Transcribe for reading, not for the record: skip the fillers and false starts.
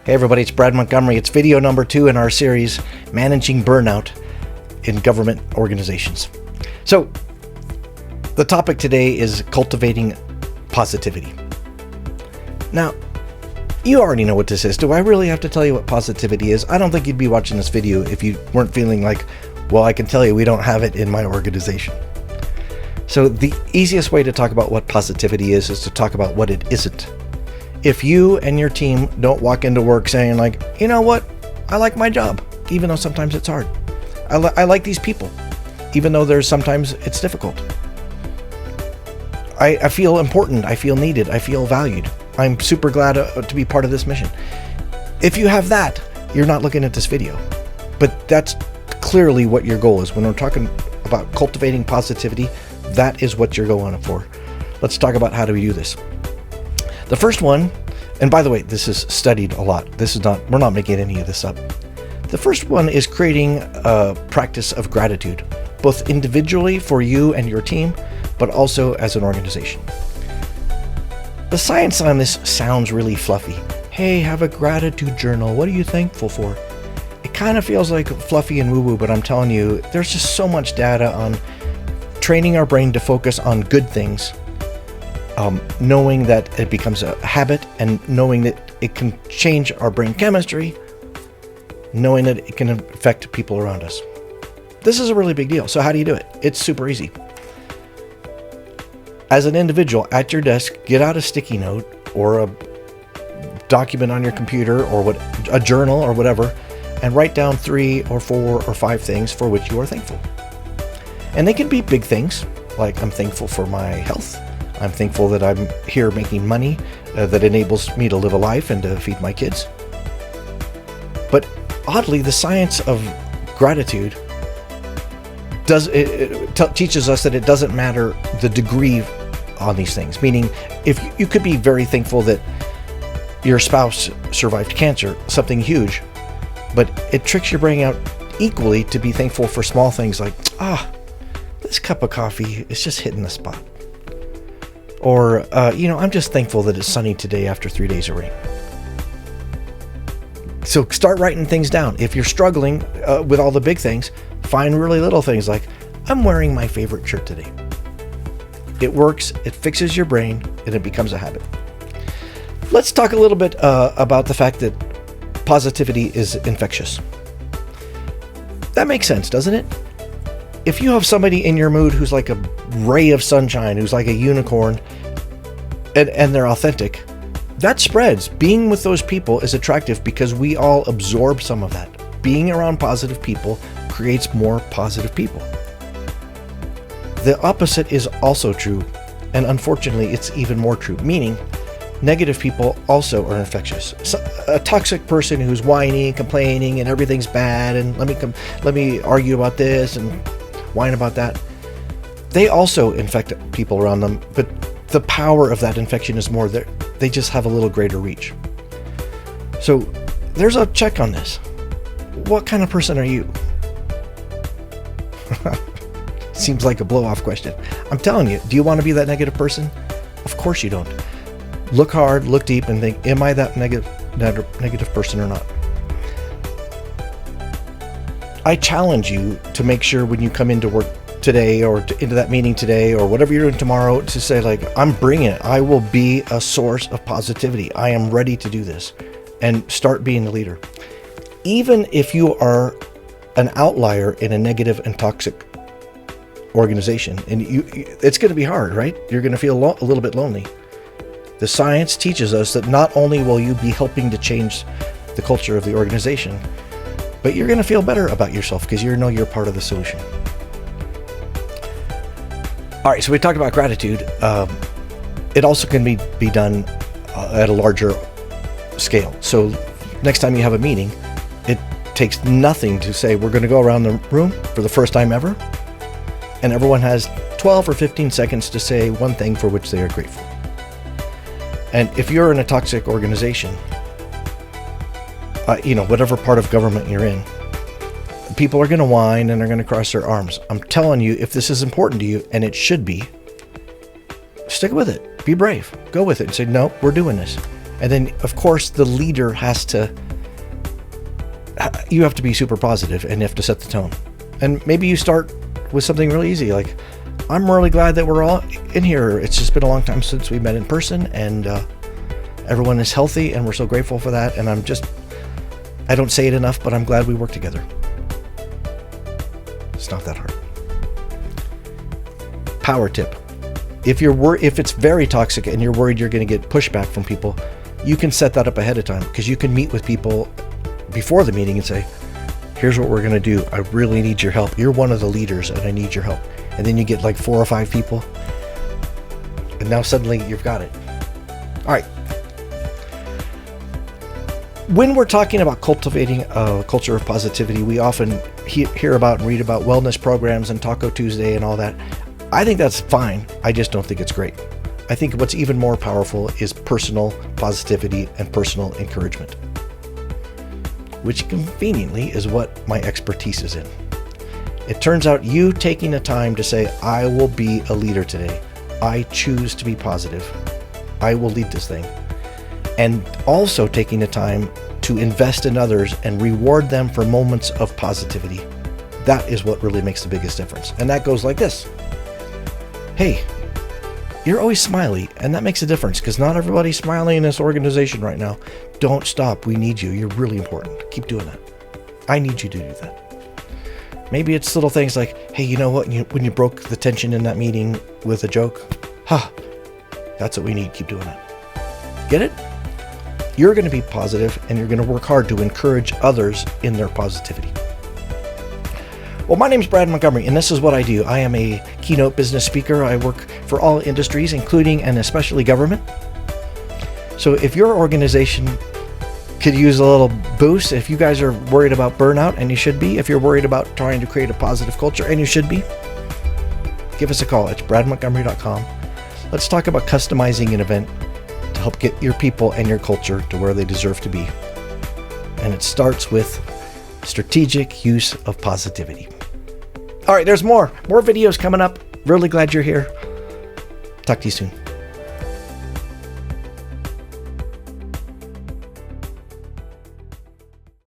Hey everybody, it's Brad Montgomery. It's video number 2 in our series, Managing Burnout in Government Organizations. So, the topic today is cultivating positivity. Now, you already know what this is. Do I really have to tell you what positivity is? I don't think you'd be watching this video if you weren't feeling like, well, I can tell you we don't have it in my organization. So the easiest way to talk about what positivity is to talk about what it isn't. If you and your team don't walk into work saying like, you know what, I like my job, even though sometimes it's hard. I like these people, even though there's sometimes it's difficult. I feel important, I feel needed, I feel valued. I'm super glad to be part of this mission. If you have that, you're not looking at this video. But that's clearly what your goal is. When we're talking about cultivating positivity, that is what you're going for. Let's talk about how do we do this. The first one, and by the way, this is studied a lot. We're not making any of this up. The first one is creating a practice of gratitude, both individually for you and your team, but also as an organization. The science on this sounds really fluffy. Hey, have a gratitude journal. What are you thankful for? It kind of feels like fluffy and woo-woo, but I'm telling you, there's just so much data on training our brain to focus on good things, knowing that it becomes a habit, and knowing that it can change our brain chemistry, knowing that it can affect people around us. This is a really big deal. So how do you do it? It's super easy. As an individual at your desk, get out a sticky note or a document on your computer or a journal or whatever, and write down 3 or 4 or 5 things for which you are thankful. And they can be big things, like I'm thankful for my health. I'm thankful that I'm here making money that enables me to live a life and to feed my kids. But oddly, the science of gratitude teaches us that it doesn't matter the degree on these things. Meaning, if you could be very thankful that your spouse survived cancer, something huge, but it tricks your brain out equally to be thankful for small things like, this cup of coffee is just hitting the spot. Or, I'm just thankful that it's sunny today after 3 days of rain. So start writing things down. If you're struggling with all the big things, find really little things like, I'm wearing my favorite shirt today. It works, it fixes your brain, and it becomes a habit. Let's talk a little bit about the fact that positivity is infectious. That makes sense, doesn't it? If you have somebody in your mood who's like a ray of sunshine, who's like a unicorn, and they're authentic, that spreads. Being with those people is attractive because we all absorb some of that. Being around positive people creates more positive people. The opposite is also true, and unfortunately it's even more true, meaning negative people also are infectious. So, a toxic person who's whining, complaining, and everything's bad, and let me argue about this and whine about that. They also infect people around them, but the power of that infection is more there. They just have a little greater reach. So there's a check on this. What kind of person are you? Seems like a blow-off question. I'm telling you, do you want to be that negative person? Of course you don't. Look hard, look deep, and think, am I that negative person or not? I challenge you to make sure when you come into work today or into that meeting today or whatever you're doing tomorrow to say like, I'm bringing it. I will be a source of positivity. I am ready to do this, and start being the leader. Even if you are an outlier in a negative and toxic organization, and it's going to be hard, right? You're going to feel a little bit lonely. The science teaches us that not only will you be helping to change the culture of the organization, but you're going to feel better about yourself because you know you're part of the solution. All right, so we talked about gratitude. It also can be done at a larger scale. So next time you have a meeting, it takes nothing to say, we're going to go around the room for the first time ever, and everyone has 12 or 15 seconds to say one thing for which they are grateful. And if you're in a toxic organization, whatever part of government you're in, people are going to whine and they're going to cross their arms. I'm telling you, if this is important to you, and it should be, stick with it. Be brave. Go with it and say, no, we're doing this. And then, of course, the leader you have to be super positive and you have to set the tone. And maybe you start with something really easy, like, I'm really glad that we're all in here. It's just been a long time since we met in person, and everyone is healthy, and we're so grateful for that. And I don't say it enough, but I'm glad we work together. It's not that hard. Power tip. If it's very toxic and you're worried you're going to get pushback from people, you can set that up ahead of time, because you can meet with people before the meeting and say, here's what we're going to do. I really need your help. You're one of the leaders and I need your help. And then you get like 4 or 5 people, and now suddenly you've got it. All right. When we're talking about cultivating a culture of positivity, we often hear about and read about wellness programs and Taco Tuesday and all that. I think that's fine. I just don't think it's great. I think what's even more powerful is personal positivity and personal encouragement, which conveniently is what my expertise is in. It turns out you taking the time to say, I will be a leader today. I choose to be positive. I will lead this thing. And also taking the time to invest in others and reward them for moments of positivity. That is what really makes the biggest difference. And that goes like this. Hey, you're always smiley, and that makes a difference, because not everybody's smiling in this organization right now. Don't stop. We need you. You're really important. Keep doing that. I need you to do that. Maybe it's little things like, hey, you know what? When you broke the tension in that meeting with a joke, that's what we need. Keep doing that. Get it? You're going to be positive, and you're going to work hard to encourage others in their positivity. Well, my name is Brad Montgomery, and this is what I do. I am a keynote business speaker. I work for all industries, including and especially government. So if your organization could use a little boost, if you guys are worried about burnout, and you should be, if you're worried about trying to create a positive culture, and you should be, give us a call. It's bradmontgomery.com. Let's talk about customizing an event to help get your people and your culture to where they deserve to be. And it starts with strategic use of positivity. All right, there's more videos coming up. Really glad you're here. Talk to you soon.